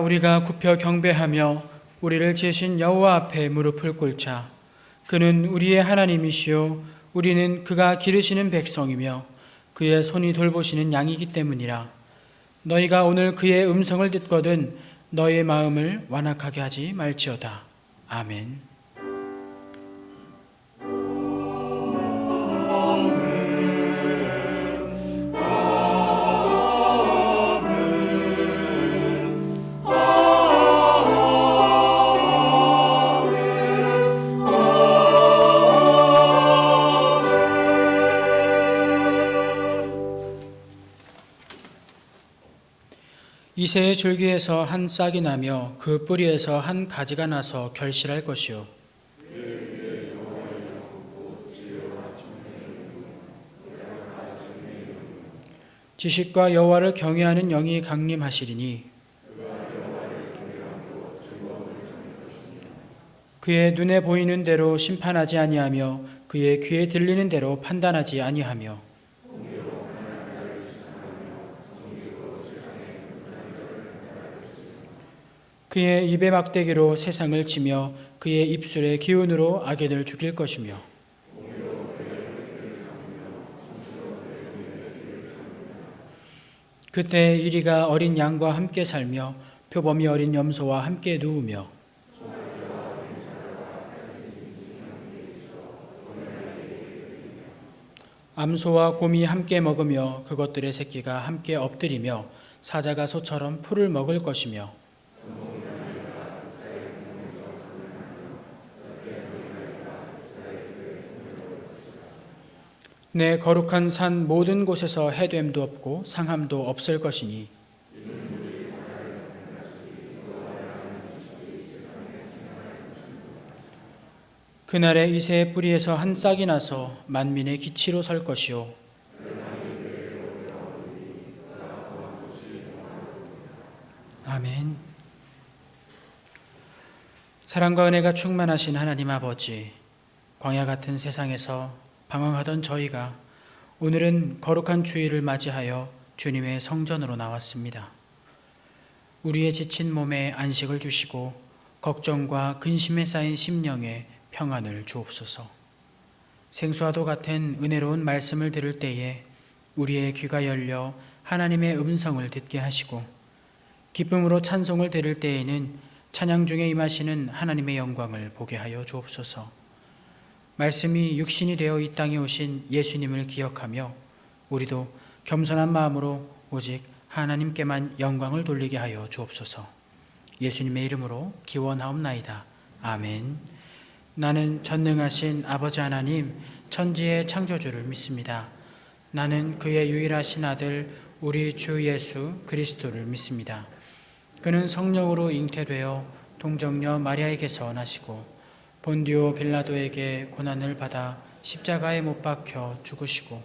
우리가 굽혀 경배하며 우리를 지으신 여호와 앞에 무릎을 꿇자. 그는 우리의 하나님이시요 우리는 그가 기르시는 백성이며 그의 손이 돌보시는 양이기 때문이라. 너희가 오늘 그의 음성을 듣거든 너희의 마음을 완악하게 하지 말지어다. 아멘. 이새의 줄기에서 한 싹이 나며 그 뿌리에서 한 가지가 나서 결실할 것이요 지식과 여호와를 경외하는 영이 강림하시리니 그의 눈에 보이는 대로 심판하지 아니하며 그의 귀에 들리는 대로 판단하지 아니하며 그의 입의 막대기로 세상을 치며 그의 입술의 기운으로 악인을 죽일 것이며 그때 이리가 어린 양과 함께 살며 표범이 어린 염소와 함께 누우며 암소와 곰이 함께 먹으며 그것들의 새끼가 함께 엎드리며 사자가 소처럼 풀을 먹을 것이며 내 거룩한 산 모든 곳에서 해됨도 없고 상함도 없을 것이니 그날에 이새의 뿌리에서 한 싹이 나서 만민의 기치로 설 것이요 아멘. 사랑과 은혜가 충만하신 하나님 아버지, 광야 같은 세상에서 방황하던 저희가 오늘은 거룩한 주일을 맞이하여 주님의 성전으로 나왔습니다. 우리의 지친 몸에 안식을 주시고 걱정과 근심에 쌓인 심령에 평안을 주옵소서. 생수와도 같은 은혜로운 말씀을 들을 때에 우리의 귀가 열려 하나님의 음성을 듣게 하시고 기쁨으로 찬송을 들을 때에는 찬양 중에 임하시는 하나님의 영광을 보게 하여 주옵소서. 말씀이 육신이 되어 이 땅에 오신 예수님을 기억하며 우리도 겸손한 마음으로 오직 하나님께만 영광을 돌리게 하여 주옵소서. 예수님의 이름으로 기원하옵나이다. 아멘. 나는 전능하신 아버지 하나님 천지의 창조주를 믿습니다. 나는 그의 유일하신 아들 우리 주 예수 그리스도를 믿습니다. 그는 성령으로 잉태되어 동정녀 마리아에게서 나시고 본디오 빌라도에게 고난을 받아 십자가에 못 박혀 죽으시고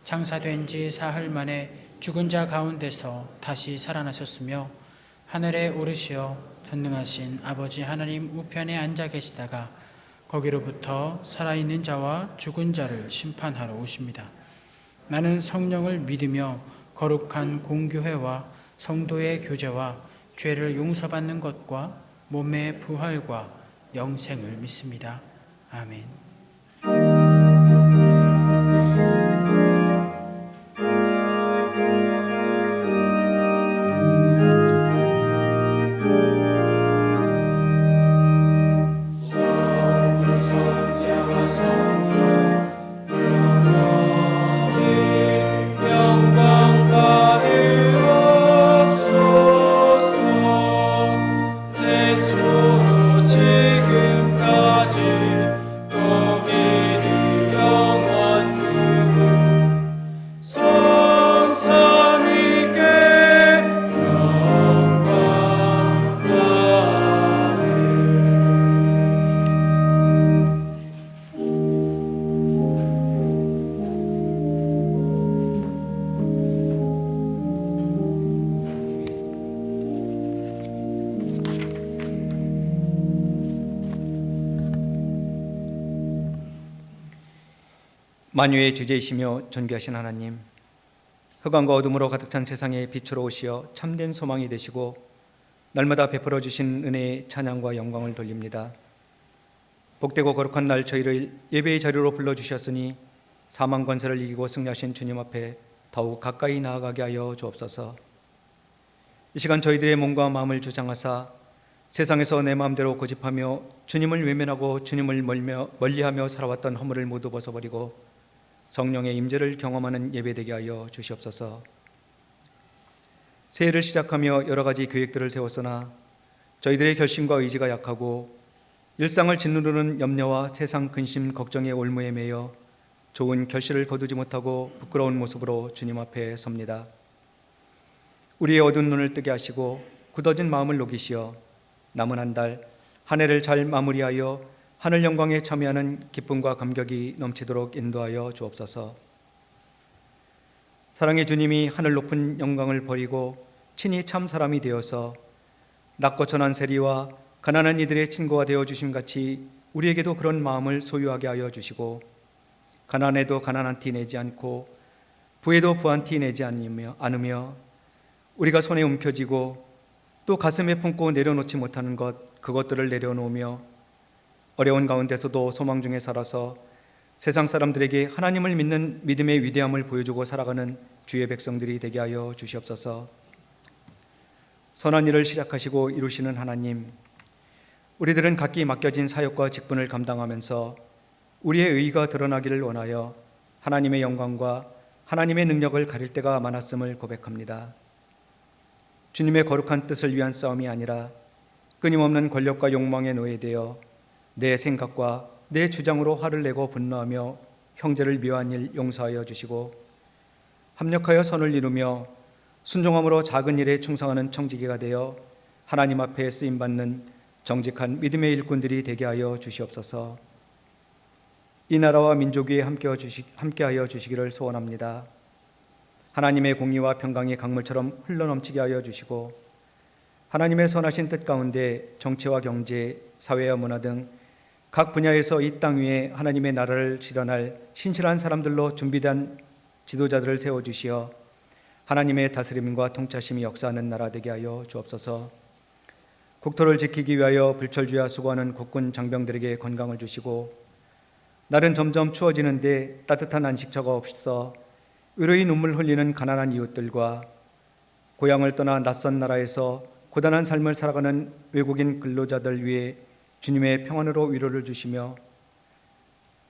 장사된 지 사흘 만에 죽은 자 가운데서 다시 살아나셨으며 하늘에 오르시어 전능하신 아버지 하나님 우편에 앉아 계시다가 거기로부터 살아있는 자와 죽은 자를 심판하러 오십니다. 나는 성령을 믿으며 거룩한 공교회와 성도의 교제와 죄를 용서받는 것과 몸의 부활과 영생을 믿습니다. 아멘. 만유의 주제이시며 존귀하신 하나님, 흑암과 어둠으로 가득 찬 세상에 빛으로 오시어 참된 소망이 되시고 날마다 베풀어 주신 은혜의 찬양과 영광을 돌립니다. 복되고 거룩한 날 저희를 예배의 자리로 불러주셨으니 사망 권세를 이기고 승리하신 주님 앞에 더욱 가까이 나아가게 하여 주옵소서. 이 시간 저희들의 몸과 마음을 주장하사 세상에서 내 마음대로 고집하며 주님을 외면하고 주님을 멀리하며 살아왔던 허물을 모두 벗어버리고 성령의 임재를 경험하는 예배되게 하여 주시옵소서. 새해를 시작하며 여러 가지 계획들을 세웠으나 저희들의 결심과 의지가 약하고 일상을 짓누르는 염려와 세상 근심, 걱정의 올무에 매여 좋은 결실을 거두지 못하고 부끄러운 모습으로 주님 앞에 섭니다. 우리의 어두운 눈을 뜨게 하시고 굳어진 마음을 녹이시어 남은 한 달 한 해를 잘 마무리하여 하늘 영광에 참여하는 기쁨과 감격이 넘치도록 인도하여 주옵소서. 사랑의 주님이 하늘 높은 영광을 버리고 친히 참 사람이 되어서 낮고 천한 세리와 가난한 이들의 친구가 되어 주심 같이 우리에게도 그런 마음을 소유하게 하여 주시고 가난해도 가난한 티 내지 않고 부에도 부한 티 내지 않으며 우리가 손에 움켜쥐고 또 가슴에 품고 내려놓지 못하는 그것들을 내려놓으며 어려운 가운데서도 소망 중에 살아서 세상 사람들에게 하나님을 믿는 믿음의 위대함을 보여주고 살아가는 주의 백성들이 되게 하여 주시옵소서. 선한 일을 시작하시고 이루시는 하나님, 우리들은 각기 맡겨진 사역과 직분을 감당하면서 우리의 의의가 드러나기를 원하여 하나님의 영광과 하나님의 능력을 가릴 때가 많았음을 고백합니다. 주님의 거룩한 뜻을 위한 싸움이 아니라 끊임없는 권력과 욕망에 노예되어 내 생각과 내 주장으로 화를 내고 분노하며 형제를 미워한 일 용서하여 주시고 합력하여 선을 이루며 순종함으로 작은 일에 충성하는 청지기가 되어 하나님 앞에 쓰임받는 정직한 믿음의 일꾼들이 되게 하여 주시옵소서. 이 나라와 민족 위에 함께하여 주시기를 소원합니다. 하나님의 공의와 평강이 강물처럼 흘러넘치게 하여 주시고 하나님의 선하신 뜻 가운데 정치와 경제, 사회와 문화 등 각 분야에서 이 땅 위에 하나님의 나라를 실현할 신실한 사람들로 준비된 지도자들을 세워주시어 하나님의 다스림과 통치심이 역사하는 나라 되게 하여 주옵소서. 국토를 지키기 위하여 불철주야 수고하는 국군 장병들에게 건강을 주시고 날은 점점 추워지는데 따뜻한 안식처가 없어 의로히 눈물 흘리는 가난한 이웃들과 고향을 떠나 낯선 나라에서 고단한 삶을 살아가는 외국인 근로자들 위해 주님의 평안으로 위로를 주시며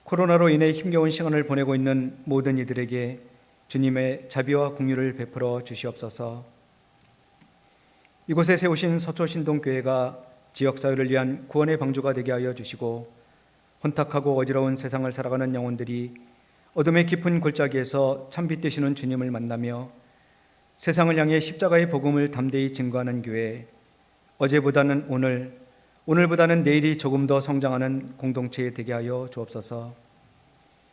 코로나로 인해 힘겨운 시간을 보내고 있는 모든 이들에게 주님의 자비와 긍휼을 베풀어 주시옵소서. 이곳에 세우신 서초신동교회가 지역사회를 위한 구원의 방주가 되게 하여 주시고 혼탁하고 어지러운 세상을 살아가는 영혼들이 어둠의 깊은 골짜기에서 참빛 되시는 주님을 만나며 세상을 향해 십자가의 복음을 담대히 증거하는 교회, 어제보다는 오늘보다는 내일이 조금 더 성장하는 공동체 되게 하여 주옵소서.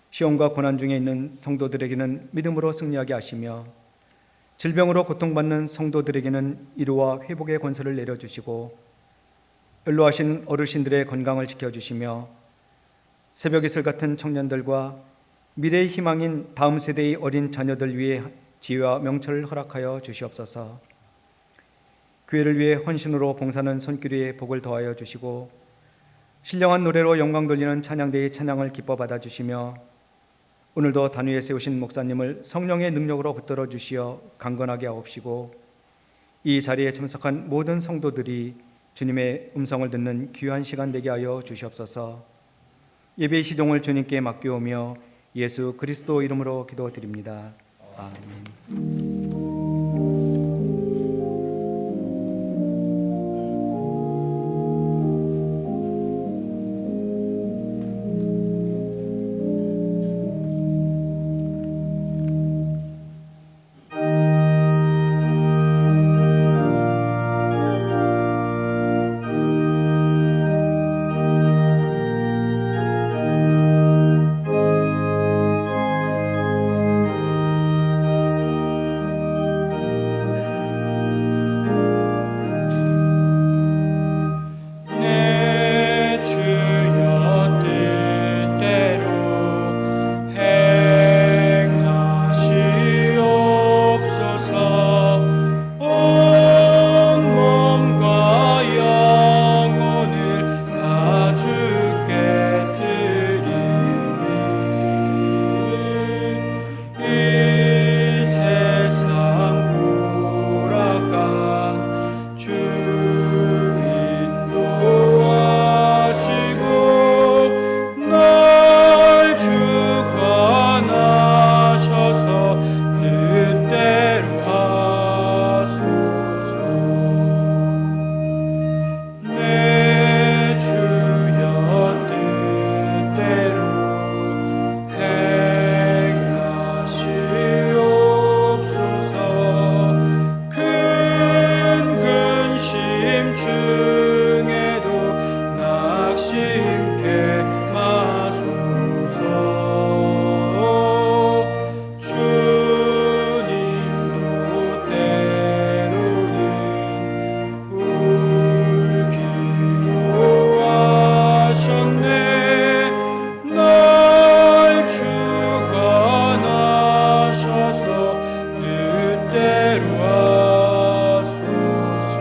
시험과 고난 중에 있는 성도들에게는 믿음으로 승리하게 하시며 질병으로 고통받는 성도들에게는 이루와 회복의 권세를 내려주시고 연로하신 어르신들의 건강을 지켜주시며 새벽 이슬 같은 청년들과 미래의 희망인 다음 세대의 어린 자녀들 위해 지혜와 명철을 허락하여 주시옵소서. 교회를 위해 헌신으로 봉사하는 손길에 복을 더하여 주시고 신령한 노래로 영광 돌리는 찬양대의 찬양을 기뻐 받아주시며 오늘도 단위에 세우신 목사님을 성령의 능력으로 붙들어 주시어 강건하게 하옵시고 이 자리에 참석한 모든 성도들이 주님의 음성을 듣는 귀한 시간 되게 하여 주시옵소서. 예배의 시종을 주님께 맡겨오며 예수 그리스도 이름으로 기도드립니다. 아멘. 하소서. 뜻대로 하소서. 내 주여 뜻대로 행하시옵소서. 큰 근심 중에도 낙심케 마소서. 주님도 때로는 울기도 하셨네. 날 주관하셔서 뜻대로 하소서.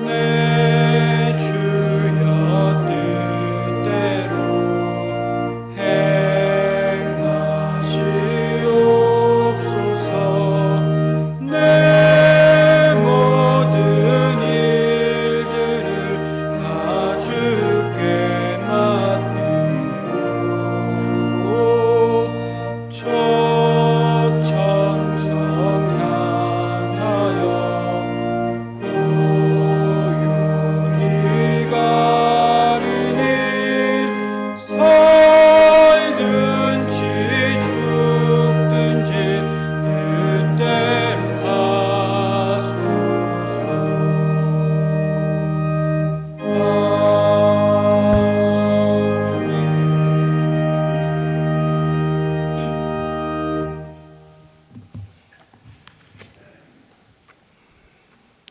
내 주여 뜻대로 행하시옵소서. 내 모든 일들을 다 주께 맡기고 첫 천성 향하여 고요히 가리니 살든지 죽든지 뜻대로 하소서. 아멘.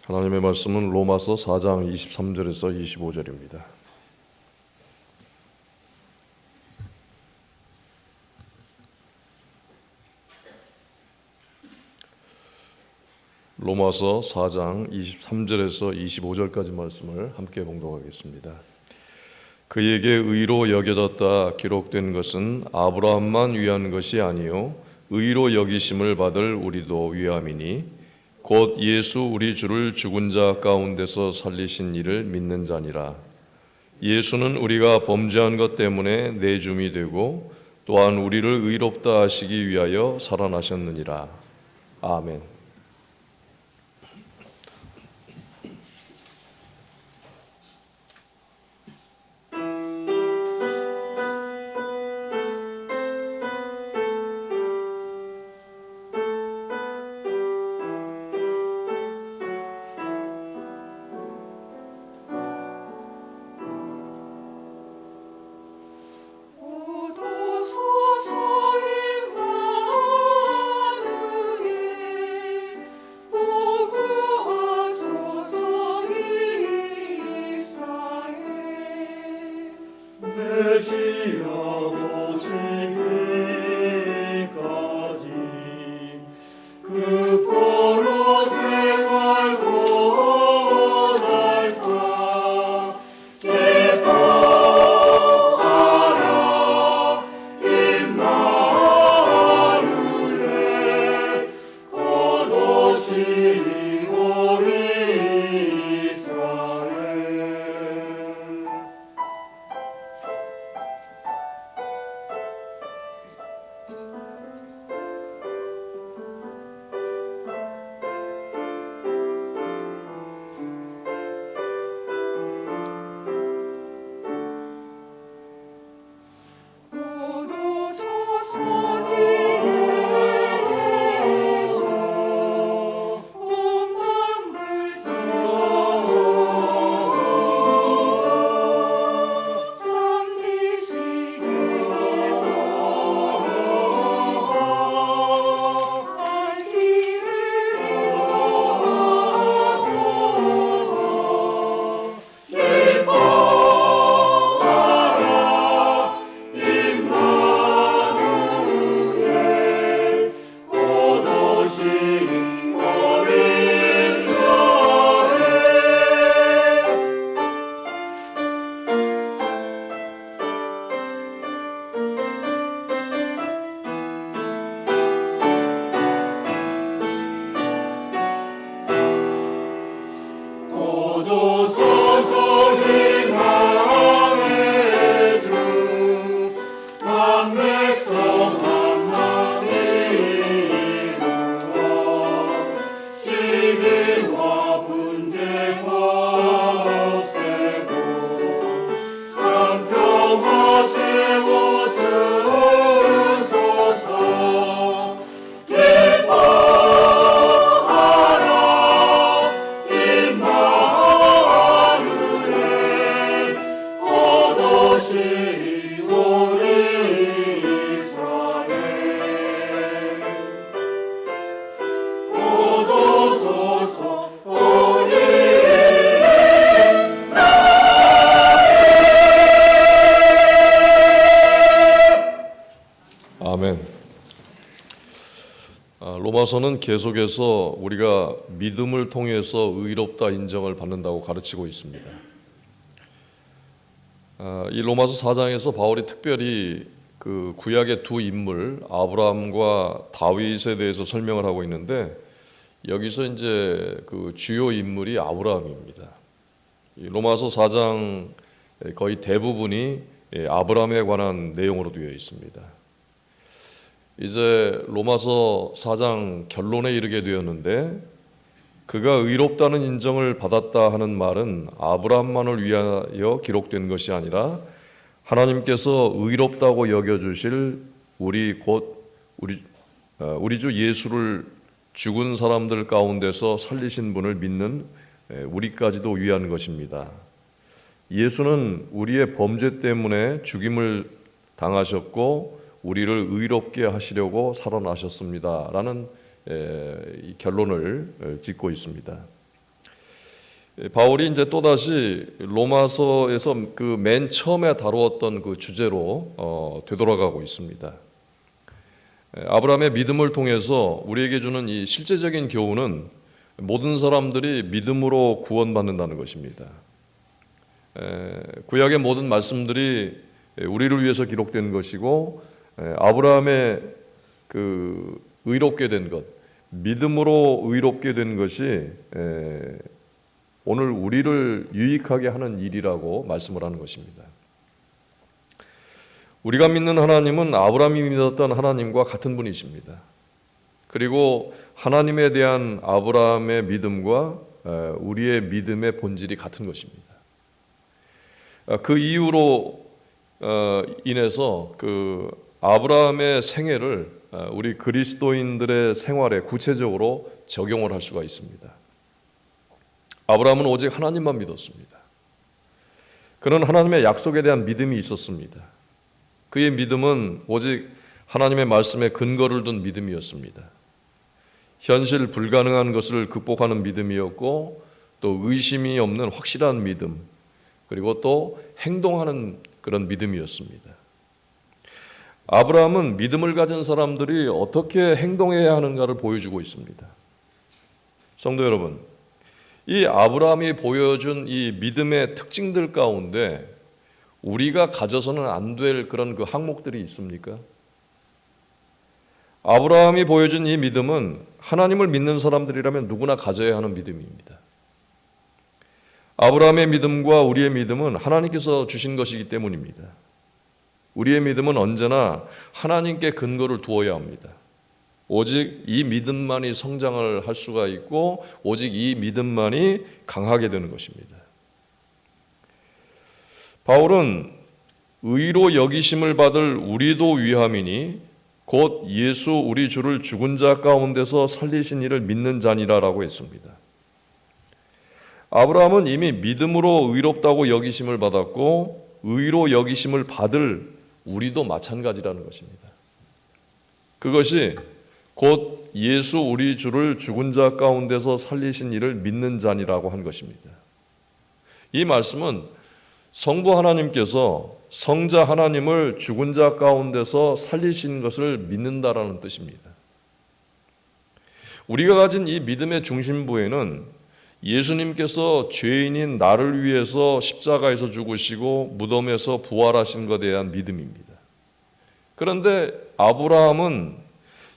하나님의 말씀은 로마서 4장 23절에서 25절입니다. 로마서 4장 23절에서 25절까지 말씀을 함께 봉독하겠습니다. 그에게 의로 여겨졌다 기록된 것은 아브라함만 위한 것이 아니요 의로 여기심을 받을 우리도 위함이니 곧 예수 우리 주를 죽은 자 가운데서 살리신 이를 믿는 자니라. 예수는 우리가 범죄한 것 때문에 내줌이 되고 또한 우리를 의롭다 하시기 위하여 살아나셨느니라. 아멘. 오도소서 임마누엘 로마서는 계속해서 우리가 믿음을 통해서 의롭다 인정을 받는다고 가르치고 있습니다. 이 로마서 4장에서 바울이 특별히 그 구약의 두 인물 아브라함과 다윗에 대해서 설명을 하고 있는데, 여기서 이제 그 주요 인물이 아브라함입니다. 이 로마서 4장 거의 대부분이 아브라함에 관한 내용으로 되어 있습니다. 이제 로마서 4장 결론에 이르게 되었는데, 그가 의롭다는 인정을 받았다 하는 말은 아브라함만을 위하여 기록된 것이 아니라 하나님께서 의롭다고 여겨주실 우리 주 예수를 죽은 사람들 가운데서 살리신 분을 믿는 우리까지도 위한 것입니다. 예수는 우리의 범죄 때문에 죽임을 당하셨고 우리를 의롭게 하시려고 살아나셨습니다 라는 이 결론을 짓고 있습니다. 바울이 이제 또다시 로마서에서 그 맨 처음에 다루었던 그 주제로 되돌아가고 있습니다. 아브라함의 믿음을 통해서 우리에게 주는 이 실제적인 교훈은 모든 사람들이 믿음으로 구원받는다는 것입니다. 구약의 모든 말씀들이 우리를 위해서 기록된 것이고, 아브라함의 그 의롭게 된 것, 믿음으로 의롭게 된 것이 오늘 우리를 유익하게 하는 일이라고 말씀을 하는 것입니다. 우리가 믿는 하나님은 아브라함이 믿었던 하나님과 같은 분이십니다. 그리고 하나님에 대한 아브라함의 믿음과 우리의 믿음의 본질이 같은 것입니다. 그 이유로 인해서 그 아브라함의 생애를 우리 그리스도인들의 생활에 구체적으로 적용을 할 수가 있습니다. 아브라함은 오직 하나님만 믿었습니다. 그는 하나님의 약속에 대한 믿음이 있었습니다. 그의 믿음은 오직 하나님의 말씀에 근거를 둔 믿음이었습니다. 현실 불가능한 것을 극복하는 믿음이었고, 또 의심이 없는 확실한 믿음, 그리고 또 행동하는 그런 믿음이었습니다. 아브라함은 믿음을 가진 사람들이 어떻게 행동해야 하는가를 보여주고 있습니다. 성도 여러분, 이 아브라함이 보여준 이 믿음의 특징들 가운데 우리가 가져서는 안 될 그런 그 항목들이 있습니까? 아브라함이 보여준 이 믿음은 하나님을 믿는 사람들이라면 누구나 가져야 하는 믿음입니다. 아브라함의 믿음과 우리의 믿음은 하나님께서 주신 것이기 때문입니다. 우리의 믿음은 언제나 하나님께 근거를 두어야 합니다. 오직 이 믿음만이 성장을 할 수가 있고, 오직 이 믿음만이 강하게 되는 것입니다. 바울은 의로 여기심을 받을 우리도 위함이니 곧 예수 우리 주를 죽은 자 가운데서 살리신 이를 믿는 자니라라고 했습니다. 아브라함은 이미 믿음으로 의롭다고 여기심을 받았고, 의로 여기심을 받을 우리도 마찬가지라는 것입니다. 그것이 곧 예수 우리 주를 죽은 자 가운데서 살리신 이를 믿는 자니라고 한 것입니다. 이 말씀은 성부 하나님께서 성자 하나님을 죽은 자 가운데서 살리신 것을 믿는다라는 뜻입니다. 우리가 가진 이 믿음의 중심부에는 예수님께서 죄인인 나를 위해서 십자가에서 죽으시고 무덤에서 부활하신 것에 대한 믿음입니다. 그런데 아브라함은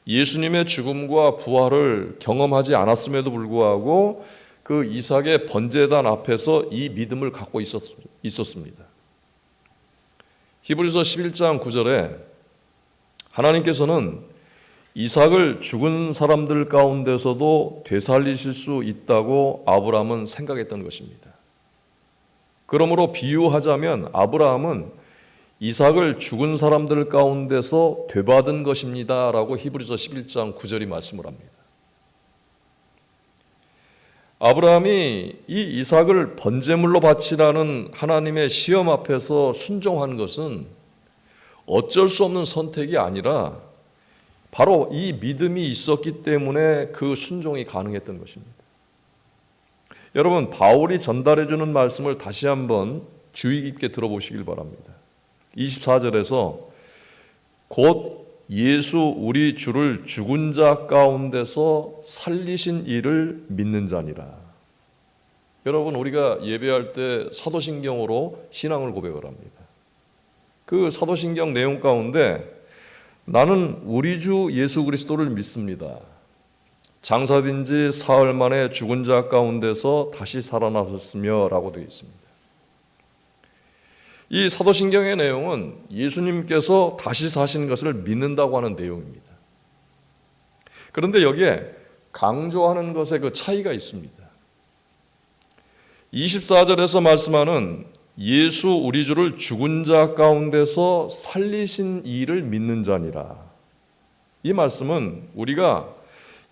예수님의 죽음과 부활을 경험하지 않았음에도 불구하고 그 이삭의 번제단 앞에서 이 믿음을 갖고 있었습니다. 히브리서 11장 9절에 하나님께서는 이삭을 죽은 사람들 가운데서도 되살리실 수 있다고 아브라함은 생각했던 것입니다. 그러므로 비유하자면 아브라함은 이삭을 죽은 사람들 가운데서 되받은 것입니다 라고 히브리서 11장 9절이 말씀을 합니다. 아브라함이 이 이삭을 번제물로 바치라는 하나님의 시험 앞에서 순종한 것은 어쩔 수 없는 선택이 아니라 바로 이 믿음이 있었기 때문에 그 순종이 가능했던 것입니다. 여러분, 바울이 전달해 주는 말씀을 다시 한번 주의 깊게 들어보시길 바랍니다. 24절에서 곧 예수 우리 주를 죽은 자 가운데서 살리신 이를 믿는 자니라. 여러분, 우리가 예배할 때 사도신경으로 신앙을 고백을 합니다. 그 사도신경 내용 가운데 나는 우리 주 예수 그리스도를 믿습니다. 장사된 지 사흘 만에 죽은 자 가운데서 다시 살아나셨으며 라고 되어 있습니다. 이 사도신경의 내용은 예수님께서 다시 사신 것을 믿는다고 하는 내용입니다. 그런데 여기에 강조하는 것에 그 차이가 있습니다. 24절에서 말씀하는 예수 우리 주를 죽은 자 가운데서 살리신 이를 믿는 자니라. 이 말씀은 우리가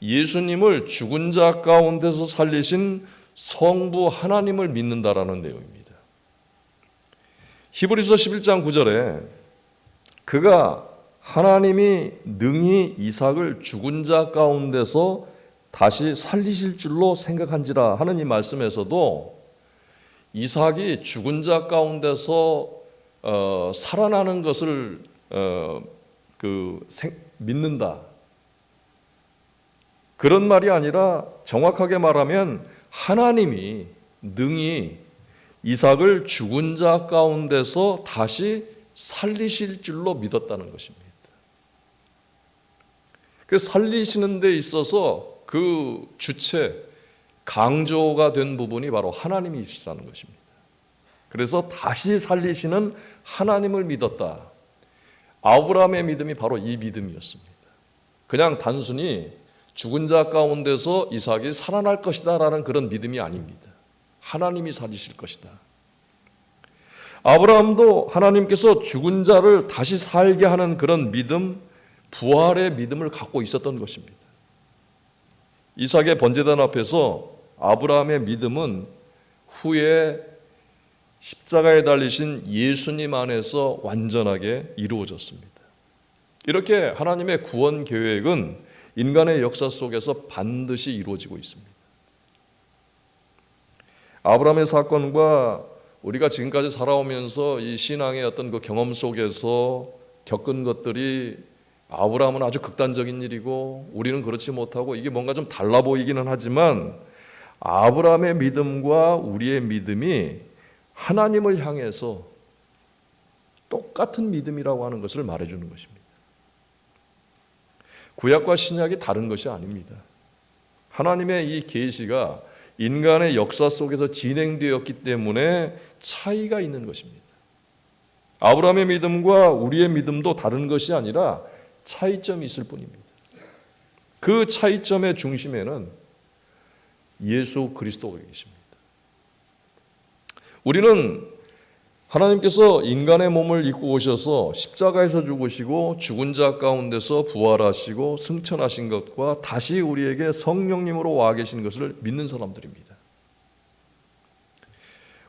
예수님을 죽은 자 가운데서 살리신 성부 하나님을 믿는다라는 내용입니다. 히브리서 11장 9절에 그가 하나님이 능히 이삭을 죽은 자 가운데서 다시 살리실 줄로 생각한지라 하는 이 말씀에서도 이삭이 죽은 자 가운데서 살아나는 것을 믿는다. 그런 말이 아니라 정확하게 말하면 하나님이 능히 이삭을 죽은 자 가운데서 다시 살리실 줄로 믿었다는 것입니다. 그 살리시는 데 있어서 그 주체, 강조가 된 부분이 바로 하나님이시라는 것입니다. 그래서 다시 살리시는 하나님을 믿었다. 아브라함의 믿음이 바로 이 믿음이었습니다. 그냥 단순히 죽은 자 가운데서 이삭이 살아날 것이다 라는 그런 믿음이 아닙니다. 하나님이 살리실 것이다. 아브라함도 하나님께서 죽은 자를 다시 살게 하는 그런 믿음, 부활의 믿음을 갖고 있었던 것입니다. 이삭의 번제단 앞에서 아브라함의 믿음은 후에 십자가에 달리신 예수님 안에서 완전하게 이루어졌습니다. 이렇게 하나님의 구원 계획은 인간의 역사 속에서 반드시 이루어지고 있습니다. 아브라함의 사건과 우리가 지금까지 살아오면서 이 신앙의 어떤 그 경험 속에서 겪은 것들이 아브라함은 아주 극단적인 일이고 우리는 그렇지 못하고 이게 뭔가 좀 달라 보이기는 하지만 아브라함의 믿음과 우리의 믿음이 하나님을 향해서 똑같은 믿음이라고 하는 것을 말해주는 것입니다. 구약과 신약이 다른 것이 아닙니다. 하나님의 이 계시가 인간의 역사 속에서 진행되었기 때문에 차이가 있는 것입니다. 아브라함의 믿음과 우리의 믿음도 다른 것이 아니라 차이점이 있을 뿐입니다. 그 차이점의 중심에는 예수 그리스도가 계십니다. 우리는 하나님께서 인간의 몸을 입고 오셔서 십자가에서 죽으시고 죽은 자 가운데서 부활하시고 승천하신 것과 다시 우리에게 성령님으로 와 계신 것을 믿는 사람들입니다.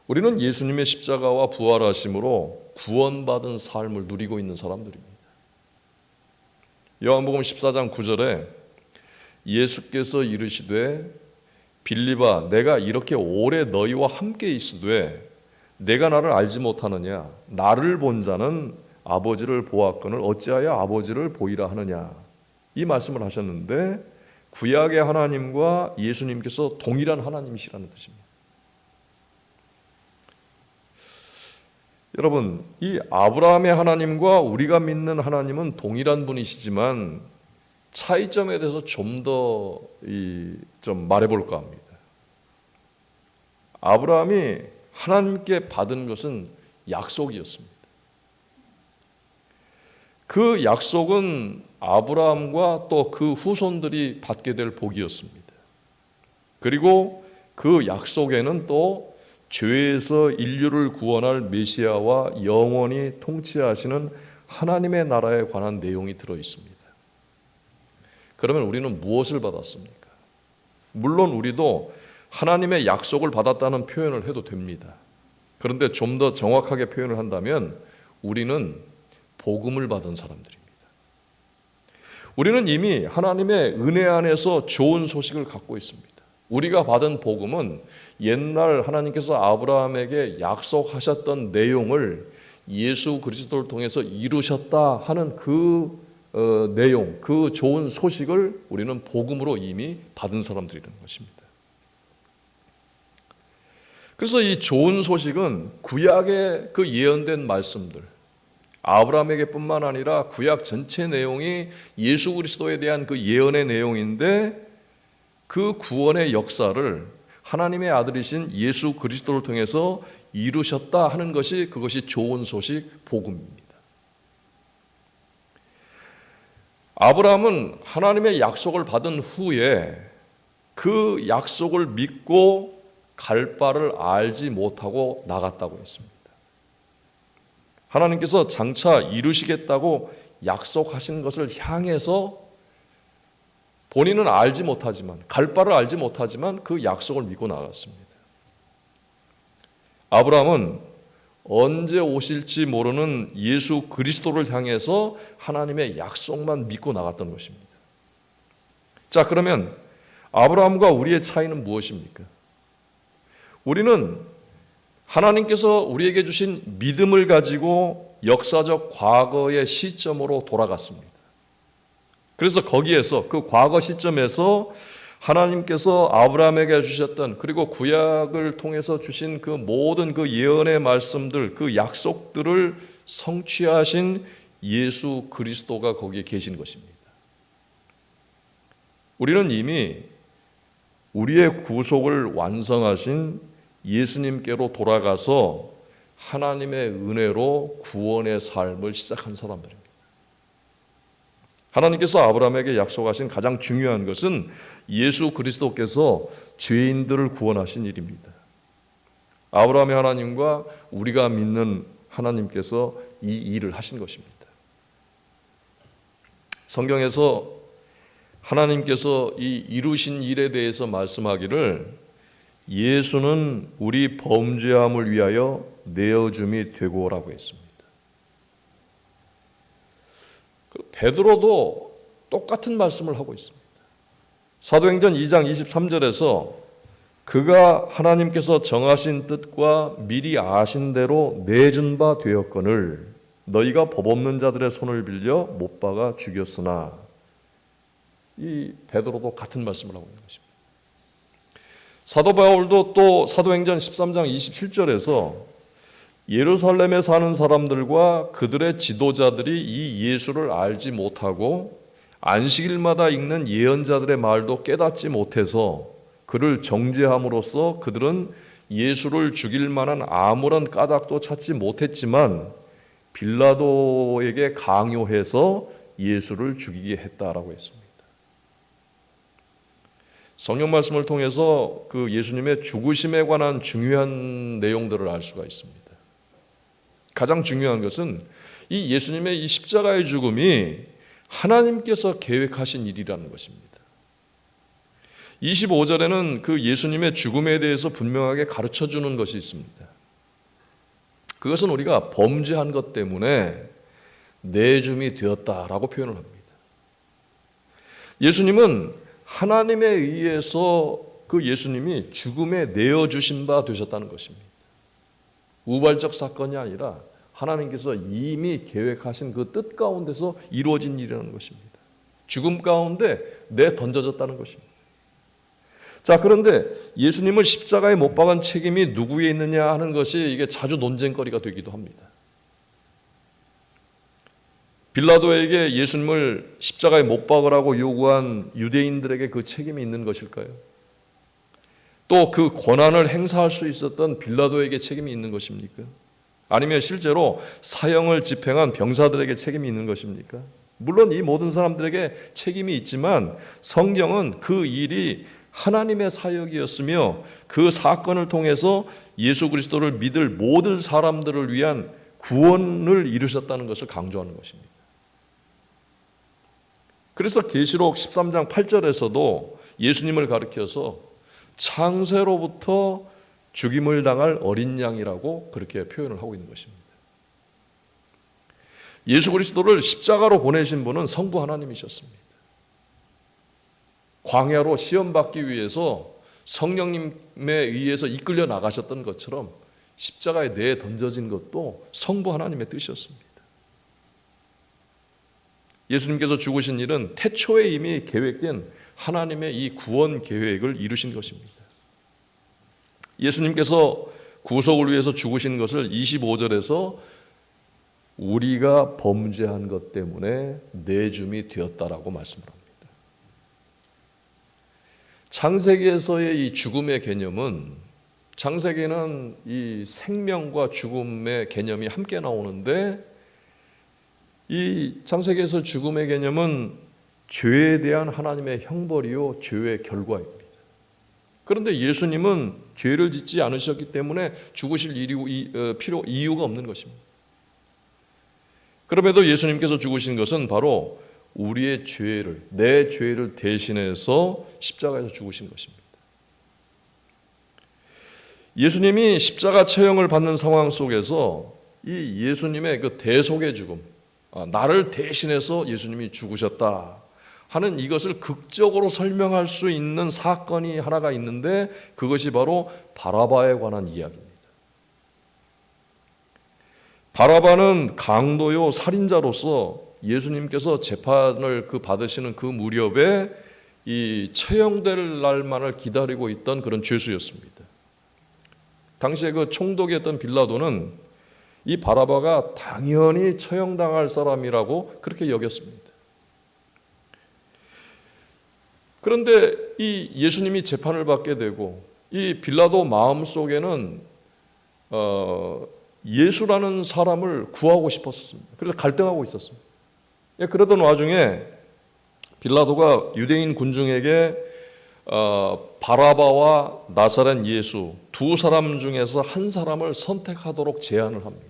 우리는 예수님의 십자가와 부활하심으로 구원받은 삶을 누리고 있는 사람들입니다. 요한복음 14장 9절에 예수께서 이르시되 빌립아 내가 이렇게 오래 너희와 함께 있으되 내가 나를 알지 못하느냐 나를 본 자는 아버지를 보았거늘 어찌하여 아버지를 보이라 하느냐 이 말씀을 하셨는데 구약의 하나님과 예수님께서 동일한 하나님이시라는 뜻입니다. 여러분, 이 아브라함의 하나님과 우리가 믿는 하나님은 동일한 분이시지만 차이점에 대해서 좀 더 말해볼까 합니다. 아브라함이 하나님께 받은 것은 약속이었습니다. 그 약속은 아브라함과 또 그 후손들이 받게 될 복이었습니다. 그리고 그 약속에는 또 죄에서 인류를 구원할 메시아와 영원히 통치하시는 하나님의 나라에 관한 내용이 들어 있습니다. 그러면 우리는 무엇을 받았습니까? 물론 우리도 하나님의 약속을 받았다는 표현을 해도 됩니다. 그런데 좀 더 정확하게 표현을 한다면 우리는 복음을 받은 사람들입니다. 우리는 이미 하나님의 은혜 안에서 좋은 소식을 갖고 있습니다. 우리가 받은 복음은 옛날 하나님께서 아브라함에게 약속하셨던 내용을 예수 그리스도를 통해서 이루셨다 하는 그 내용, 그 좋은 소식을 우리는 복음으로 이미 받은 사람들이라는 것입니다. 그래서 이 좋은 소식은 구약의 그 예언된 말씀들, 아브라함에게뿐만 아니라 구약 전체 내용이 예수 그리스도에 대한 그 예언의 내용인데, 그 구원의 역사를 하나님의 아들이신 예수 그리스도를 통해서 이루셨다 하는 것이, 그것이 좋은 소식, 복음입니다. 아브라함은 하나님의 약속을 받은 후에 그 약속을 믿고 갈 바를 알지 못하고 나갔다고 했습니다. 하나님께서 장차 이루시겠다고 약속하신 것을 향해서 본인은 알지 못하지만, 갈 바를 알지 못하지만 그 약속을 믿고 나갔습니다. 아브라함은 언제 오실지 모르는 예수 그리스도를 향해서 하나님의 약속만 믿고 나갔던 것입니다. 자, 그러면 아브라함과 우리의 차이는 무엇입니까? 우리는 하나님께서 우리에게 주신 믿음을 가지고 역사적 과거의 시점으로 돌아갔습니다. 그래서 거기에서, 그 과거 시점에서 하나님께서 아브라함에게 주셨던, 그리고 구약을 통해서 주신 그 모든 그 예언의 말씀들, 그 약속들을 성취하신 예수 그리스도가 거기에 계신 것입니다. 우리는 이미 우리의 구속을 완성하신 예수님께로 돌아가서 하나님의 은혜로 구원의 삶을 시작한 사람들입니다. 하나님께서 아브라함에게 약속하신 가장 중요한 것은 예수 그리스도께서 죄인들을 구원하신 일입니다. 아브라함의 하나님과 우리가 믿는 하나님께서 이 일을 하신 것입니다. 성경에서 하나님께서 이 이루신 일에 대해서 말씀하기를, 예수는 우리 범죄함을 위하여 내어줌이 되고라고 했습니다. 베드로도 똑같은 말씀을 하고 있습니다. 사도행전 2장 23절에서 그가 하나님께서 정하신 뜻과 미리 아신 대로 내준 바 되었거늘 너희가 법 없는 자들의 손을 빌려 못 박아 죽였으나, 이 베드로도 같은 말씀을 하고 있는 것입니다. 사도 바울도 또 사도행전 13장 27절에서 예루살렘에 사는 사람들과 그들의 지도자들이 이 예수를 알지 못하고 안식일마다 읽는 예언자들의 말도 깨닫지 못해서 그를 정죄함으로써 그들은 예수를 죽일 만한 아무런 까닭도 찾지 못했지만 빌라도에게 강요해서 예수를 죽이게 했다라고 했습니다. 성경 말씀을 통해서 그 예수님의 죽으심에 관한 중요한 내용들을 알 수가 있습니다. 가장 중요한 것은 이 예수님의 이 십자가의 죽음이 하나님께서 계획하신 일이라는 것입니다. 25절에는 그 예수님의 죽음에 대해서 분명하게 가르쳐주는 것이 있습니다. 그것은 우리가 범죄한 것 때문에 내줌이 되었다라고 표현을 합니다. 예수님은 하나님에 의해서 그 예수님이 죽음에 내어주신 바 되셨다는 것입니다. 우발적 사건이 아니라 하나님께서 이미 계획하신 그 뜻 가운데서 이루어진 일이라는 것입니다. 죽음 가운데 내던져졌다는 것입니다. 자, 그런데 예수님을 십자가에 못 박은 책임이 누구에 있느냐 하는 것이 이게 자주 논쟁거리가 되기도 합니다. 빌라도에게 예수님을 십자가에 못 박으라고 요구한 유대인들에게 그 책임이 있는 것일까요? 또 그 권한을 행사할 수 있었던 빌라도에게 책임이 있는 것입니까? 아니면 실제로 사형을 집행한 병사들에게 책임이 있는 것입니까? 물론 이 모든 사람들에게 책임이 있지만 성경은 그 일이 하나님의 사역이었으며 그 사건을 통해서 예수 그리스도를 믿을 모든 사람들을 위한 구원을 이루셨다는 것을 강조하는 것입니다. 그래서 계시록 13장 8절에서도 예수님을 가리켜서 창세로부터 죽임을 당할 어린 양이라고 그렇게 표현을 하고 있는 것입니다. 예수 그리스도를 십자가로 보내신 분은 성부 하나님이셨습니다. 광야로 시험받기 위해서 성령님에 의해서 이끌려 나가셨던 것처럼 십자가에 내던져진 것도 성부 하나님의 뜻이었습니다. 예수님께서 죽으신 일은 태초에 이미 계획된 하나님의 이 구원 계획을 이루신 것입니다. 예수님께서 구속을 위해서 죽으신 것을 25절에서 우리가 범죄한 것 때문에 내줌이 되었다라고 말씀을 합니다. 창세기에서의 이 죽음의 개념은, 창세기는 이 생명과 죽음의 개념이 함께 나오는데, 이 창세기에서 죽음의 개념은 죄에 대한 하나님의 형벌이요 죄의 결과입니다. 그런데 예수님은 죄를 짓지 않으셨기 때문에 죽으실 이유가 없는 것입니다. 그럼에도 예수님께서 죽으신 것은 바로 우리의 죄를, 내 죄를 대신해서 십자가에서 죽으신 것입니다. 예수님이 십자가 처형을 받는 상황 속에서 이 예수님의 그 대속의 죽음, 나를 대신해서 예수님이 죽으셨다 하는 이것을 극적으로 설명할 수 있는 사건이 하나가 있는데, 그것이 바로 바라바에 관한 이야기입니다. 바라바는 강도요 살인자로서 예수님께서 재판을 받으시는 그 무렵에 이 처형될 날만을 기다리고 있던 그런 죄수였습니다. 당시에 그 총독이었던 빌라도는 이 바라바가 당연히 처형당할 사람이라고 그렇게 여겼습니다. 그런데 이 예수님이 재판을 받게 되고 이 빌라도 마음속에는 예수라는 사람을 구하고 싶었습니다. 그래서 갈등하고 있었습니다. 그러던 와중에 빌라도가 유대인 군중에게 바라바와 나사렛 예수 두 사람 중에서 한 사람을 선택하도록 제안을 합니다.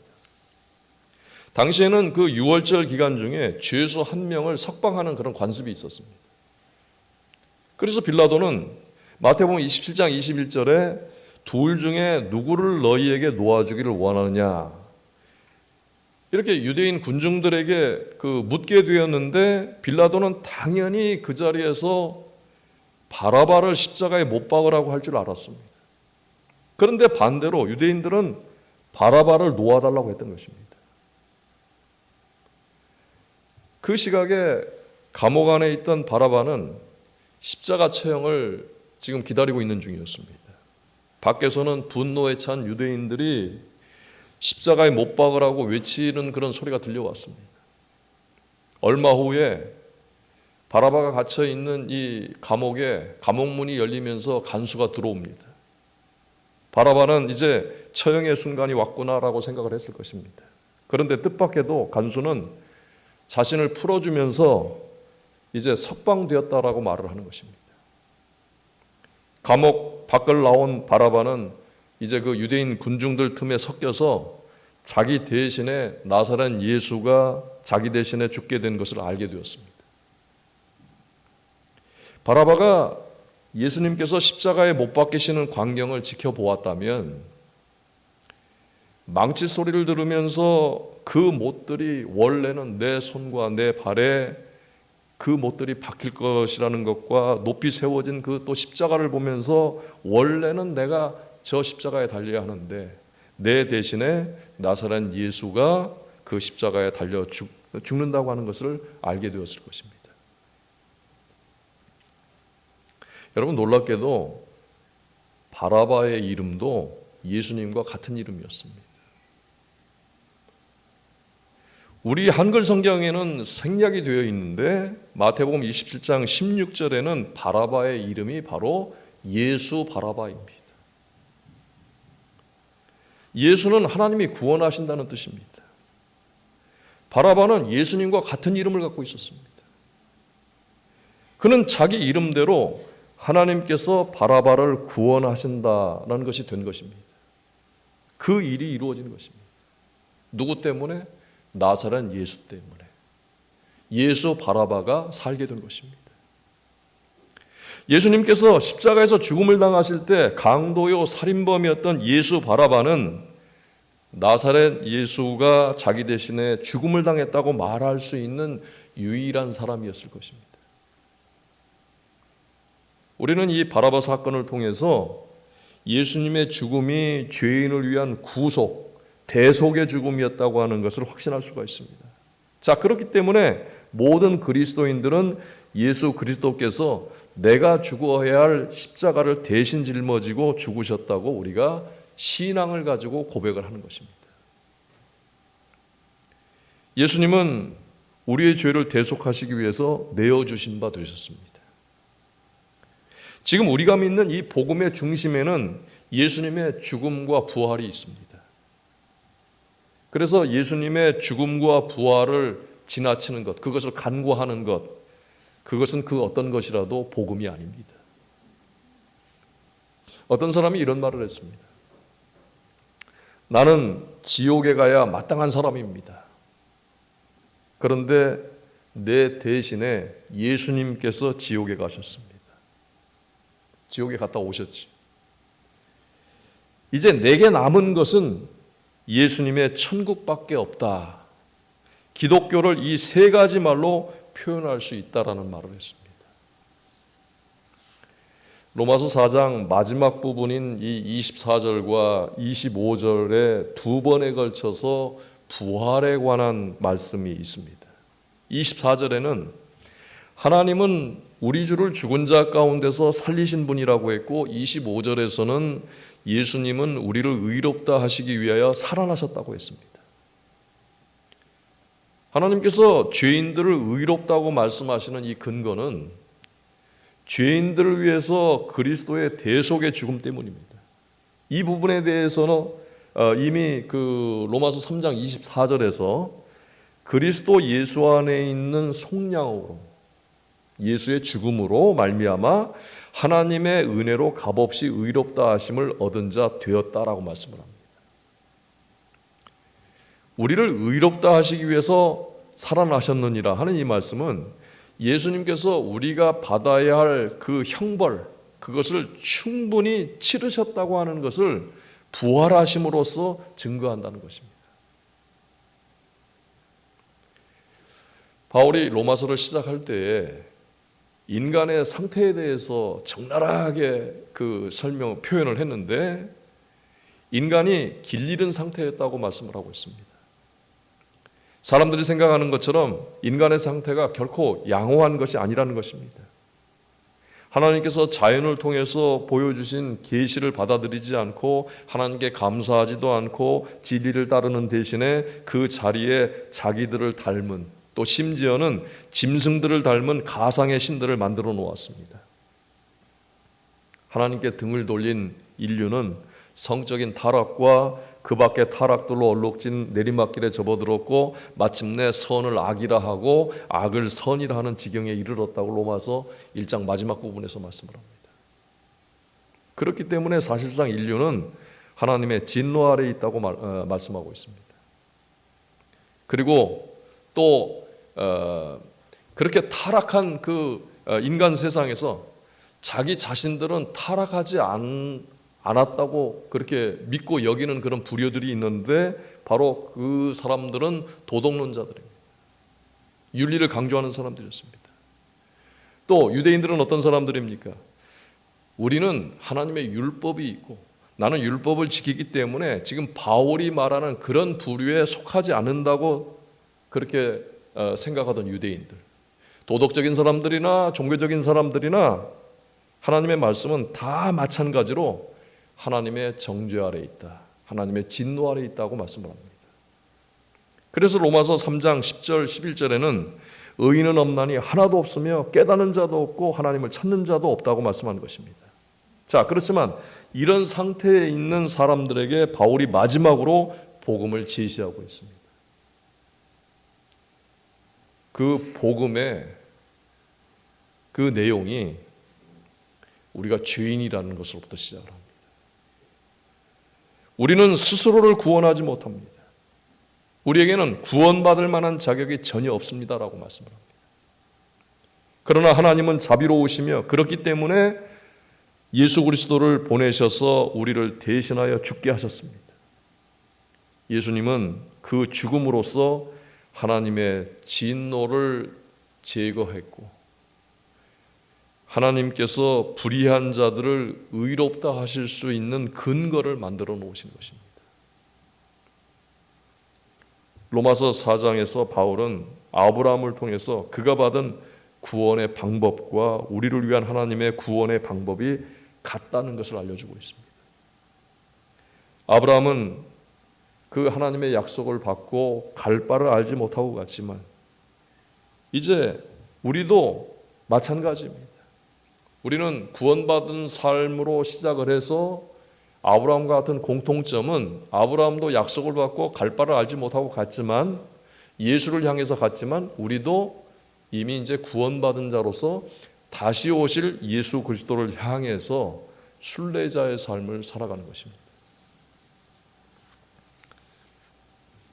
당시에는 그 유월절 기간 중에 죄수 한 명을 석방하는 그런 관습이 있었습니다. 그래서 빌라도는 마태복음 27장 21절에 둘 중에 누구를 너희에게 놓아주기를 원하느냐 이렇게 유대인 군중들에게 묻게 되었는데, 빌라도는 당연히 그 자리에서 바라바를 십자가에 못 박으라고 할 줄 알았습니다. 그런데 반대로 유대인들은 바라바를 놓아달라고 했던 것입니다. 그 시각에 감옥 안에 있던 바라바는 십자가 처형을 지금 기다리고 있는 중이었습니다. 밖에서는 분노에 찬 유대인들이 십자가에 못 박으라고 외치는 그런 소리가 들려왔습니다. 얼마 후에 바라바가 갇혀 있는 이 감옥에 감옥문이 열리면서 간수가 들어옵니다. 바라바는 이제 처형의 순간이 왔구나라고 생각을 했을 것입니다. 그런데 뜻밖에도 간수는 자신을 풀어주면서 이제 석방되었다라고 말을 하는 것입니다. 감옥 밖을 나온 바라바는 이제 그 유대인 군중들 틈에 섞여서 자기 대신에 나사렛 예수가 자기 대신에 죽게 된 것을 알게 되었습니다. 바라바가 예수님께서 십자가에 못 박히시는 광경을 지켜보았다면 망치 소리를 들으면서 그 못들이 원래는 내 손과 내 발에 그 못들이 박힐 것이라는 것과 높이 세워진 그 또 십자가를 보면서 원래는 내가 저 십자가에 달려야 하는데 내 대신에 나사렛 예수가 그 십자가에 달려 죽는다고 하는 것을 알게 되었을 것입니다. 여러분, 놀랍게도 바라바의 이름도 예수님과 같은 이름이었습니다. 우리 한글 성경에는 생략이 되어 있는데 마태복음 27장 16절에는 바라바의 이름이 바로 예수 바라바입니다. 예수는 하나님이 구원하신다는 뜻입니다. 바라바는 예수님과 같은 이름을 갖고 있었습니다. 그는 자기 이름대로 하나님께서 바라바를 구원하신다는 것이 된 것입니다. 그 일이 이루어진 것입니다. 누구 때문에? 나사렛 예수 때문에. 예수 바라바가 살게 된 것입니다. 예수님께서 십자가에서 죽음을 당하실 때 강도요 살인범이었던 예수 바라바는 나사렛 예수가 자기 대신에 죽음을 당했다고 말할 수 있는 유일한 사람이었을 것입니다. 우리는 이 바라바 사건을 통해서 예수님의 죽음이 죄인을 위한 구속, 대속의 죽음이었다고 하는 것을 확신할 수가 있습니다. 자, 그렇기 때문에 모든 그리스도인들은 예수 그리스도께서 내가 죽어야 할 십자가를 대신 짊어지고 죽으셨다고 우리가 신앙을 가지고 고백을 하는 것입니다. 예수님은 우리의 죄를 대속하시기 위해서 내어주신 바 되셨습니다. 지금 우리가 믿는 이 복음의 중심에는 예수님의 죽음과 부활이 있습니다. 그래서 예수님의 죽음과 부활을 지나치는 것, 그것을 간과하는 것, 그것은 그 어떤 것이라도 복음이 아닙니다. 어떤 사람이 이런 말을 했습니다. 나는 지옥에 가야 마땅한 사람입니다. 그런데 내 대신에 예수님께서 지옥에 가셨습니다. 지옥에 갔다 오셨지. 이제 내게 남은 것은 예수님의 천국밖에 없다. 기독교를 이 세 가지 말로 표현할 수 있다라는 말을 했습니다. 로마서 4장 마지막 부분인 이 24절과 25절에 두 번에 걸쳐서 부활에 관한 말씀이 있습니다. 24절에는 하나님은 우리 주를 죽은 자 가운데서 살리신 분이라고 했고, 25절에서는 예수님은 우리를 의롭다 하시기 위하여 살아나셨다고 했습니다. 하나님께서 죄인들을 의롭다고 말씀하시는 이 근거는 죄인들을 위해서 그리스도의 대속의 죽음 때문입니다. 이 부분에 대해서는 이미 그 로마서 3장 24절에서 그리스도 예수 안에 있는 속량으로, 예수의 죽음으로 말미암아 하나님의 은혜로 값없이 의롭다 하심을 얻은 자 되었다라고 말씀을 합니다. 우리를 의롭다 하시기 위해서 살아나셨느니라 하는 이 말씀은 예수님께서 우리가 받아야 할 그 형벌, 그것을 충분히 치르셨다고 하는 것을 부활하심으로써 증거한다는 것입니다. 바울이 로마서를 시작할 때에 인간의 상태에 대해서 적나라하게 그 표현을 했는데, 인간이 길 잃은 상태였다고 말씀을 하고 있습니다. 사람들이 생각하는 것처럼 인간의 상태가 결코 양호한 것이 아니라는 것입니다. 하나님께서 자연을 통해서 보여주신 계시를 받아들이지 않고 하나님께 감사하지도 않고 진리를 따르는 대신에 그 자리에 자기들을 닮은, 또 심지어는 짐승들을 닮은 가상의 신들을 만들어 놓았습니다. 하나님께 등을 돌린 인류는 성적인 타락과 그 밖의 타락들로 얼룩진 내리막길에 접어들었고, 마침내 선을 악이라 하고 악을 선이라 하는 지경에 이르렀다고 로마서 1장 마지막 부분에서 말씀을 합니다. 그렇기 때문에 사실상 인류는 하나님의 진노 아래에 있다고 말씀하고 있습니다. 그리고 또 그렇게 타락한 그 인간 세상에서 자기 자신들은 타락하지 않았다고 그렇게 믿고 여기는 그런 부류들이 있는데, 바로 그 사람들은 도덕론자들입니다. 윤리를 강조하는 사람들이었습니다. 또 유대인들은 어떤 사람들입니까? 우리는 하나님의 율법이 있고 나는 율법을 지키기 때문에 지금 바울이 말하는 그런 부류에 속하지 않는다고 그렇게 생각하던 유대인들, 도덕적인 사람들이나 종교적인 사람들이나 하나님의 말씀은 다 마찬가지로 하나님의 정죄 아래 있다, 하나님의 진노 아래 있다고 말씀을 합니다. 그래서 로마서 3장 10절 11절에는 의인은 없나니 하나도 없으며 깨닫는 자도 없고 하나님을 찾는 자도 없다고 말씀하는 것입니다. 자, 그렇지만 이런 상태에 있는 사람들에게 바울이 마지막으로 복음을 제시하고 있습니다. 그 복음의 그 내용이 우리가 죄인이라는 것으로부터 시작을 합니다. 우리는 스스로를 구원하지 못합니다. 우리에게는 구원받을 만한 자격이 전혀 없습니다라고 말씀을 합니다. 그러나 하나님은 자비로우시며 그렇기 때문에 예수 그리스도를 보내셔서 우리를 대신하여 죽게 하셨습니다. 예수님은 그 죽음으로써 하나님의 진노를 제거했고, 하나님께서 불의한 자들을 의롭다 하실 수 있는 근거를 만들어 놓으신 것입니다. 로마서 4장에서 바울은 아브라함을 통해서 그가 받은 구원의 방법과 우리를 위한 하나님의 구원의 방법이 같다는 것을 알려주고 있습니다. 아브라함은 그 하나님의 약속을 받고 갈 바를 알지 못하고 갔지만 이제 우리도 마찬가지입니다. 우리는 구원받은 삶으로 시작을 해서 아브라함과 같은 공통점은 아브라함도 약속을 받고 갈 바를 알지 못하고 갔지만 예수를 향해서 갔지만 우리도 이미 이제 구원받은 자로서 다시 오실 예수 그리스도를 향해서 순례자의 삶을 살아가는 것입니다.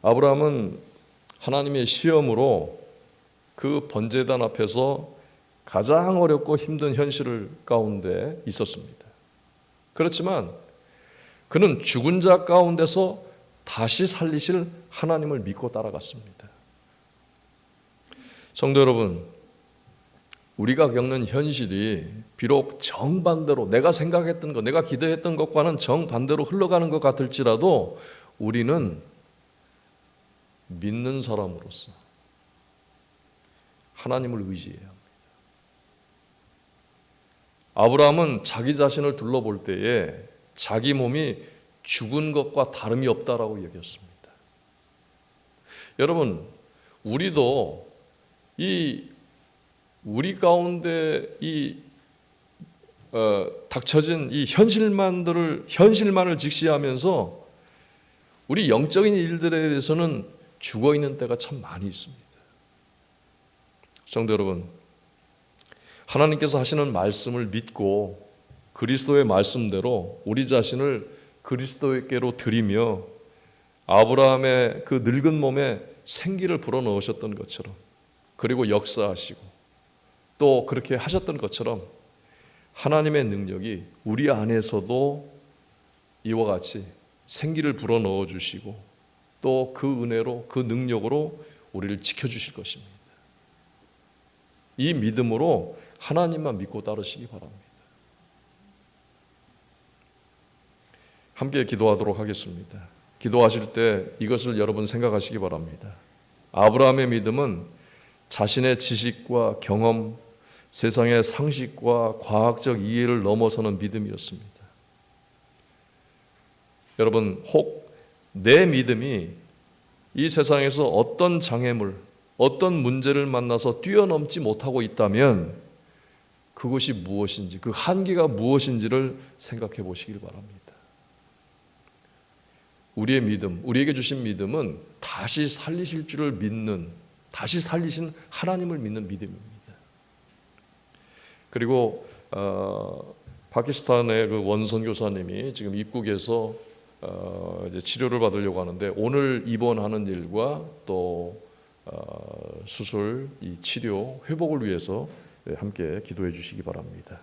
아브라함은 하나님의 시험으로 그 번제단 앞에서 가장 어렵고 힘든 현실 가운데 있었습니다. 그렇지만 그는 죽은 자 가운데서 다시 살리실 하나님을 믿고 따라갔습니다. 성도 여러분, 우리가 겪는 현실이 비록 정반대로 내가 생각했던 것, 내가 기대했던 것과는 정반대로 흘러가는 것 같을지라도 우리는 믿는 사람으로서 하나님을 의지해야 합니다. 아브라함은 자기 자신을 둘러볼 때에 자기 몸이 죽은 것과 다름이 없다라고 여겼습니다. 여러분, 우리도 우리 가운데 닥쳐진 이 현실만을 직시하면서 우리 영적인 일들에 대해서는 죽어 있는 때가 참 많이 있습니다. 성도 여러분, 하나님께서 하시는 말씀을 믿고 그리스도의 말씀대로 우리 자신을 그리스도께로 드리며 아브라함의 그 늙은 몸에 생기를 불어넣으셨던 것처럼 그리고 역사하시고 또 그렇게 하셨던 것처럼 하나님의 능력이 우리 안에서도 이와 같이 생기를 불어넣어 주시고 또 그 은혜로 그 능력으로 우리를 지켜주실 것입니다. 이 믿음으로 하나님만 믿고 따르시기 바랍니다. 함께 기도하도록 하겠습니다. 기도하실 때 이것을 여러분 생각하시기 바랍니다. 아브라함의 믿음은 자신의 지식과 경험, 세상의 상식과 과학적 이해를 넘어서는 믿음이었습니다. 여러분, 혹 내 믿음이 이 세상에서 어떤 장애물, 어떤 문제를 만나서 뛰어넘지 못하고 있다면 그것이 무엇인지, 그 한계가 무엇인지를 생각해 보시길 바랍니다. 우리의 믿음, 우리에게 주신 믿음은 다시 살리실 줄을 믿는, 다시 살리신 하나님을 믿는 믿음입니다. 그리고 파키스탄의 그 원선 교사님이 지금 입국에서 이제 치료를 받으려고 하는데 오늘 입원하는 일과 또 수술, 이 치료, 회복을 위해서 함께 기도해 주시기 바랍니다.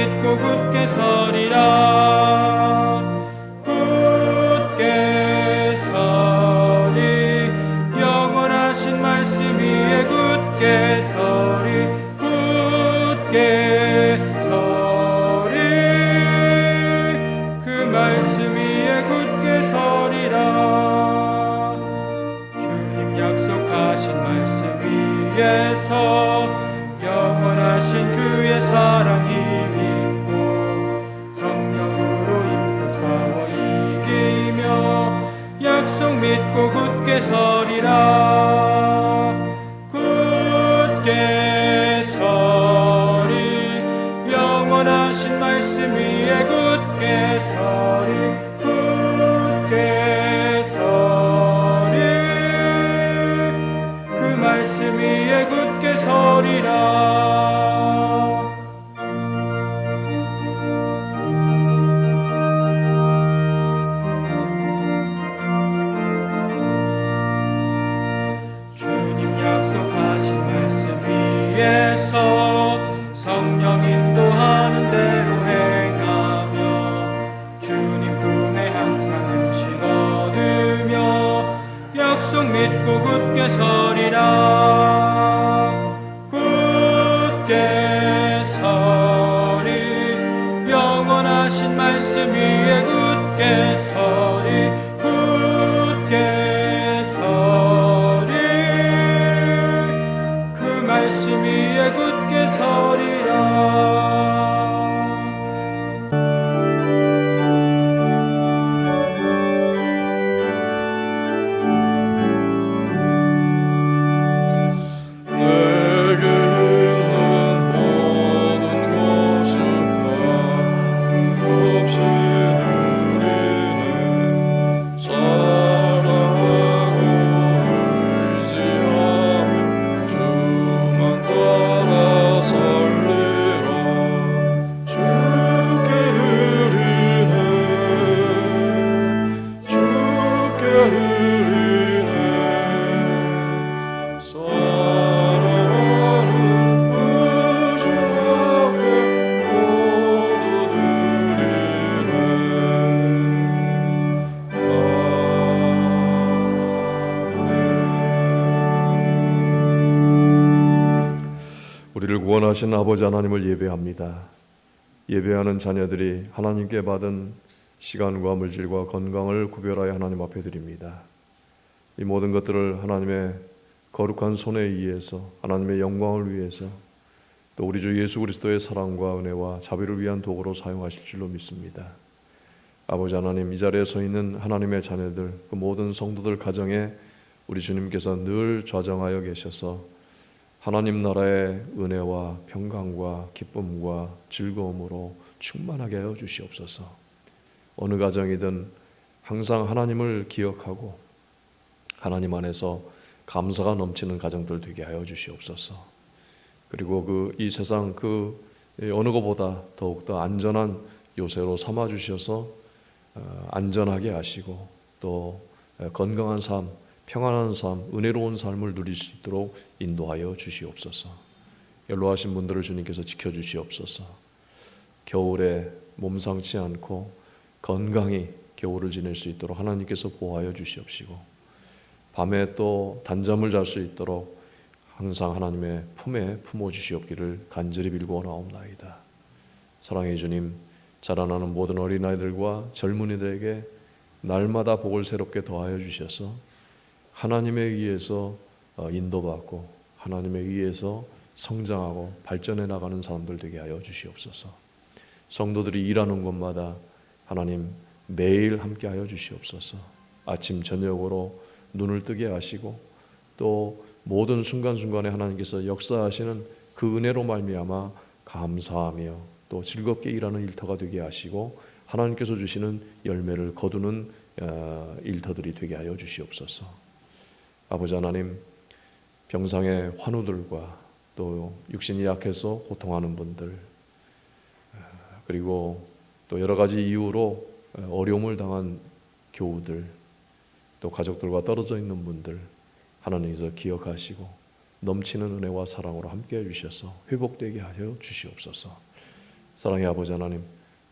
믿고 굳게 서리라. 굳게 서리 영원하신 말씀 위에 굳게 서리 굳게 서리 그 말씀 위에 굳게 서리라. 주님 약속하신 말씀 위에서 영원하신 주의 사랑 힘입고 성령으로 힘써 싸워 이기며 약속 믿고 굳게 서리라. 굳게 서리 영원하신 말씀 위에 굳게 서리 굳게 서리 그 말씀 위에 굳게 서리라. 주님 약속하신 말씀 위에서 성령 인도하는 대로 행하며 주님 품에 항상 안식 얻으며 약속 믿고 굳게 서리라. 굳게 서리 영원하신 말씀 위에 굳게 서리 굳게 서리 그 말씀 위에 굳게 서리라. 내게 있는 모든 것을 없이 드리네. 사랑하고 의지하며 주만 따라 살리라. 주께 드리네 주께 드리네. 사랑하는 의주 앞에 모두 드리네. 우리를 구원하신 아버지 하나님을 예배합니다. 예배하는 자녀들이 하나님께 받은 시간과 물질과 건강을 구별하여 하나님 앞에 드립니다. 이 모든 것들을 하나님의 거룩한 손에 의해서 하나님의 영광을 위해서 또 우리 주 예수 그리스도의 사랑과 은혜와 자비를 위한 도구로 사용하실 줄로 믿습니다. 아버지 하나님, 이 자리에 서 있는 하나님의 자녀들, 그 모든 성도들 가정에 우리 주님께서 늘 좌정하여 계셔서 하나님 나라의 은혜와 평강과 기쁨과 즐거움으로 충만하게 하여 주시옵소서. 어느 가정이든 항상 하나님을 기억하고 하나님 안에서 감사가 넘치는 가정들 되게 하여 주시옵소서. 그리고 이 세상 어느 것보다 더욱더 안전한 요새로 삼아 주셔서 안전하게 하시고 또 건강한 삶, 평안한 삶, 은혜로운 삶을 누릴 수 있도록 인도하여 주시옵소서. 연로하신 분들을 주님께서 지켜주시옵소서. 겨울에 몸 상치 않고 건강히 겨울을 지낼 수 있도록 하나님께서 보호하여 주시옵시고 밤에 또 단잠을 잘 수 있도록 항상 하나님의 품에 품어주시옵기를 간절히 빌고 나옵나이다. 사랑의 주님, 자라나는 모든 어린아이들과 젊은이들에게 날마다 복을 새롭게 더하여 주셔서 하나님에 의해서 인도받고 하나님에 의해서 성장하고 발전해 나가는 사람들 되게 하여 주시옵소서. 성도들이 일하는 곳마다 하나님 매일 함께 하여 주시옵소서. 아침 저녁으로 눈을 뜨게 하시고 또 모든 순간순간에 하나님께서 역사하시는 그 은혜로 말미암아 감사하며 또 즐겁게 일하는 일터가 되게 하시고 하나님께서 주시는 열매를 거두는 일터들이 되게 하여 주시옵소서. 아버지 하나님, 병상의 환우들과 또 육신이 약해서 고통하는 분들, 그리고 또 여러 가지 이유로 어려움을 당한 교우들, 또 가족들과 떨어져 있는 분들 하나님께서 기억하시고 넘치는 은혜와 사랑으로 함께해 주셔서 회복되게 하여 주시옵소서. 사랑의 아버지 하나님,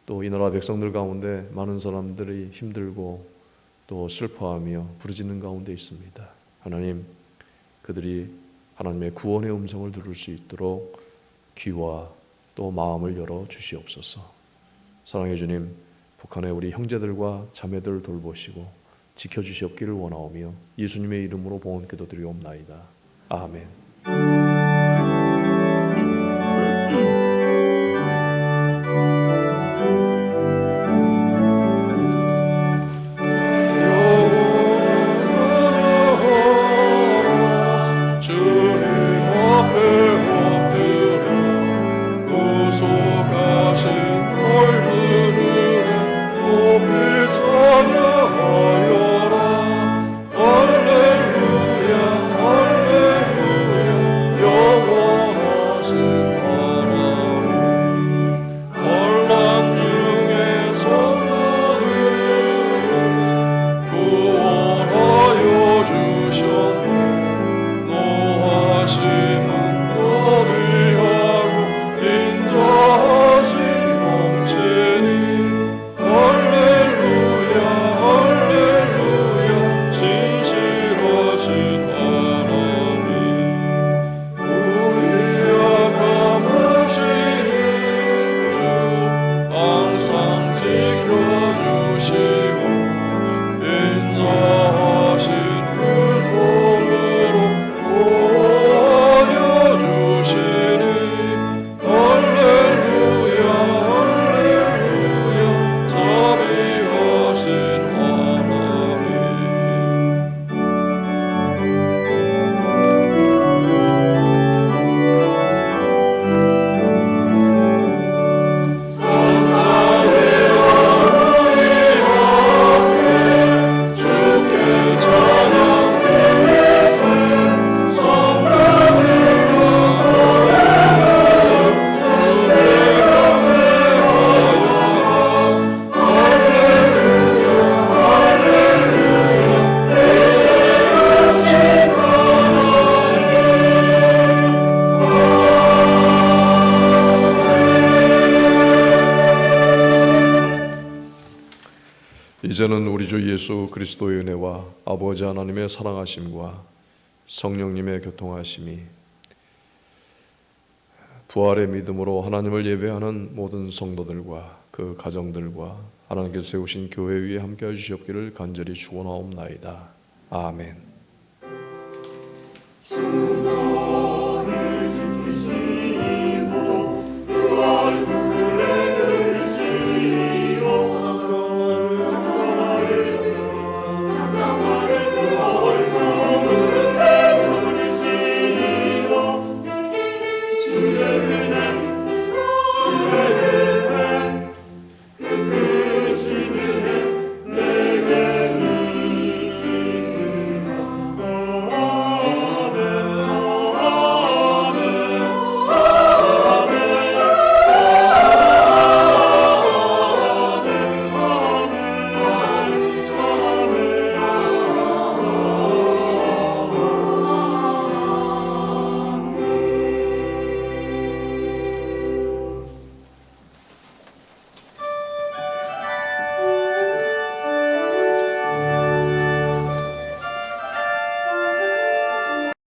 또 이 나라 백성들 가운데 많은 사람들이 힘들고 또 슬퍼하며 부르짖는 가운데 있습니다. 하나님, 그들이 하나님의 구원의 음성을 들을 수 있도록 귀와 또 마음을 열어 주시옵소서. 사랑의 주님, 북한의 우리 형제들과 자매들 돌보시고 지켜주시옵기를 원하오며 예수님의 이름으로 봉헌 기도드리옵나이다. 아멘. 이제는 우리 주 예수 그리스도의 은혜와 아버지 하나님의 사랑하심과 성령님의 교통하심이 부활의 믿음으로 하나님을 예배하는 모든 성도들과 그 가정들과 하나님께서 세우신 교회 위에 함께해 주시옵기를 간절히 축원하옵나이다. 아멘.